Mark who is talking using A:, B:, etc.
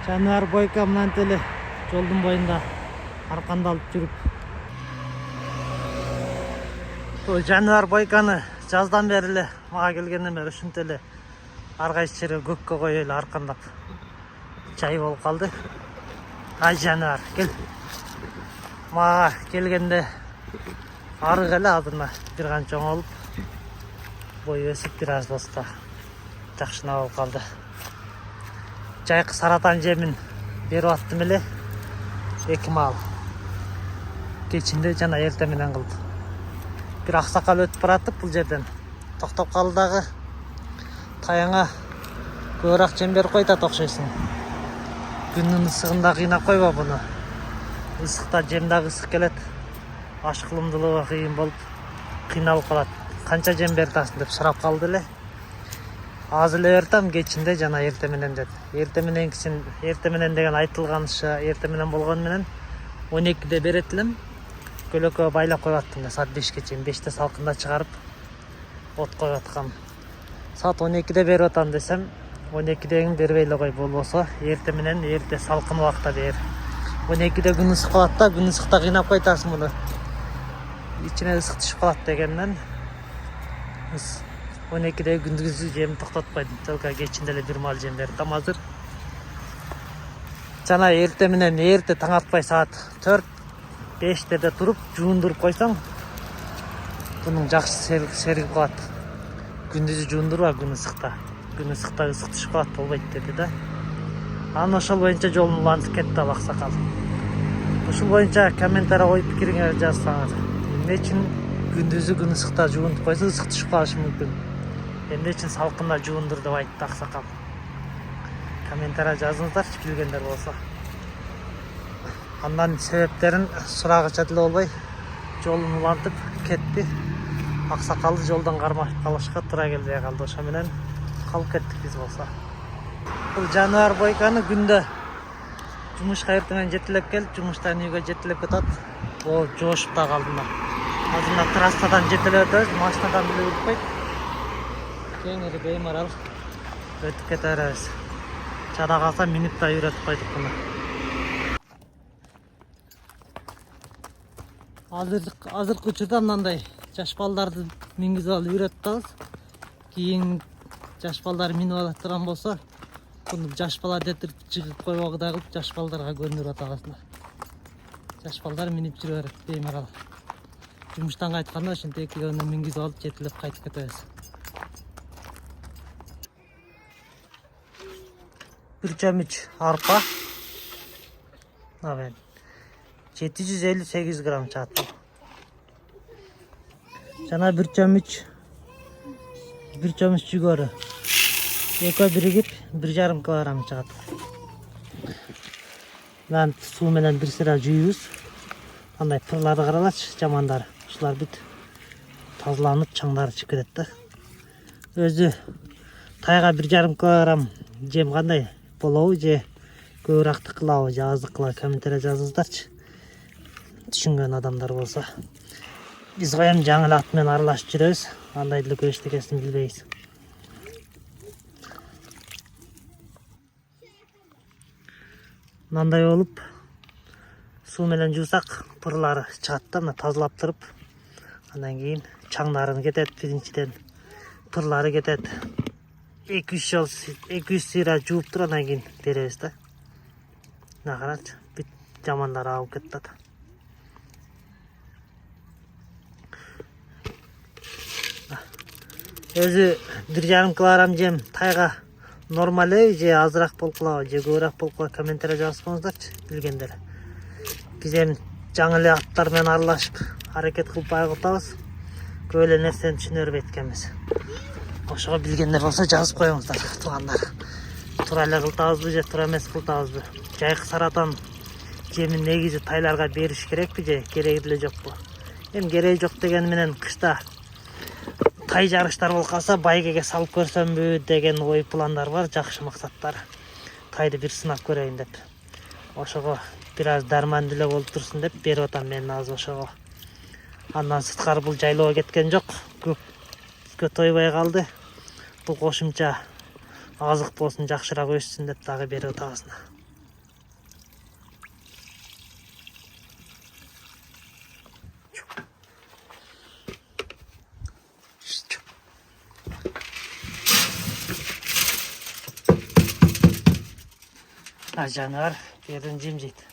A: Жануар бойка менен эле жолдун боюнда аркандалып жүрүп. Жануар бойканы жаздан бери эле мага келгенден бери ушинтип эле ар кайсы жерге көккө коюп эле аркандап жай болуп калды. Ай жануар кел. Мага келгенде арык эле азыр бир канча оңолуп бою өсүп бир аз болсо жакшына болуп калды. Жайкы саратан жемин берип аттым эле 2 мал. Кечинде жана эрте менен кылды. Bir аксакал өтүп баратып бул жерден токтоп калды дагы. Таяңа көбүрөөк жем берип кой да окшойсуң. Күнүн ысыгында кыйнап койбо буну. Ысыкта жем дагы ысык келет. Аш кылымдуулугу кыйын болуп кыйналып калат. Канча жем берип атасың деп сурап калды эле. Аз эле бердим кечинде жана эрте менен деп. Эрте менен деген айтылганыша эрте менен болгону менен 12де берет элем. Көлөккө байлап коюп аттым да саат 5ке чейин. 5те салкында чыгарып от коюп аткам. Саат 12де берип атам десем 12дегин бербей эле кой болбосо эрте менен эрте салкын убакта бер. 12де күн ысык калат да, күн ысыкта кыйнап койтасың муну. İçine ысык түшүп калат дегенден 12де күндүзгү жем токтотпойдум. Только кечинде эле бир мал жем бердим азыр. Жана эрте менен эрте таң атпай саат 4-5-те туруп жуундуруп койсоң бунун жакшы серигип калат. Күндүзү жуундурба күн ысыкта. Күн ысыкта ысык түшүп калат болбойт деди да. Аны ошол боюнча жолун улантып кетти аксакал. Ушул боюнча комментарий коюп пикириңерди жазсаңыз. Эмне үчүн күндүзү күн ысыкта жуунтуп койсо ысык түшүп калышы мүмкүн. Эмне үчүн салкында жуундур деп айтты аксакал. Комментарий жазыңыздарчы билгендер болсо. Андан себептерин сурагыча деле болбой жолун улантып кетти. Аксакалды жолдон кармап калышка туура келбей калды. Ошо менен калып кеттик биз болсо. Бул жануар бойканы күндө жумушка эртең жетелеп келип, жумуштан үйгө жетелеп кетет. О, жошуп да калдым. Азыр трассадан жетелеп өтөбүз, машинадан деле өтпөйт. Кеңири беймарал өтүп кетебиз. Чада калса минутта үйрөтүп койдук буну. Азыркы учурда мындай жаш балдарды мингизип алып үйрөтүп атабыз. Кийин жаш балдар минип ала турган болсо, буну жаш бала детирип жыгып койбогудай кылып жаш балдарга көндүрүп атабыз. Жаш балдар минип жүрө берет беймарал. Жумуштан кайтканда ошентип экөөнү мингизип алып жетелеп кайтып кетебиз. 1,3 арпа. Абен 758 грамм чаат. Жана 1,3 жүгөрү. Экөө биригип 1,5 килограмм чыгат. Мен суу менен бир сыра жуйбуз. Андай пырларды каралачы, жамандар. Ушулар бүт тазаланып, чаңдары чыгып кетет да. Өзү тайга 1,5 килограмм жем кандай болобу же көбүрөөк кылабы же азык кылабы комментарий жазыңыздарчы. Түшүнгөн адамдар болсо. Биз коем жаңы ат менен аралашып жүрөбүз. Андай деле эчтекесин билбейбиз. Мындай болуп суу менен жуусак пырлары чыгат да, мына тазалап туруп. Андан кийин чаңдарын кетет, биринчиден пырлары кетет. 200 сыйра жууп туруп андан кийин беребиз да. Мына карачы, бүт жамандары агып кетет. Өзү 1,5 килограмм жем тайга нормал же азыраак болуп калабы же көбүрөөк болуп калабы комментарий жазып коюңуздарчы билгендер. Биз эми жаңы эле аттар менен аралашып аракет кылып байгытабыз. Көп эле нерсени түшүнө бербейт экенбиз. Ошого билгендер болсо жазып коюңуздар туугандар. Туура эле кылтабызбы же туура эмес кылтабызбы? Жайкы саратан жемин негизи тайларга бериш керекпи же кереги деле жокпу? Эми кереги жок деген менен кышта тай жарыштар болуп калса байгеге салып көрсөмбү деген ой пландар бар, жакшы максаттар. Тайды бир сынап көрөйүн деп. Ошого бир аз дарман деле болуп турсун деп берип атам мен азыр ошого. Андан сырткары бул жайлоого кеткен жок. Көпкө тойбой калды. Бул кошумча азык болсун, жакшыраак өссүн деп дагы берип атабыз. Жануар жерден жем жейді.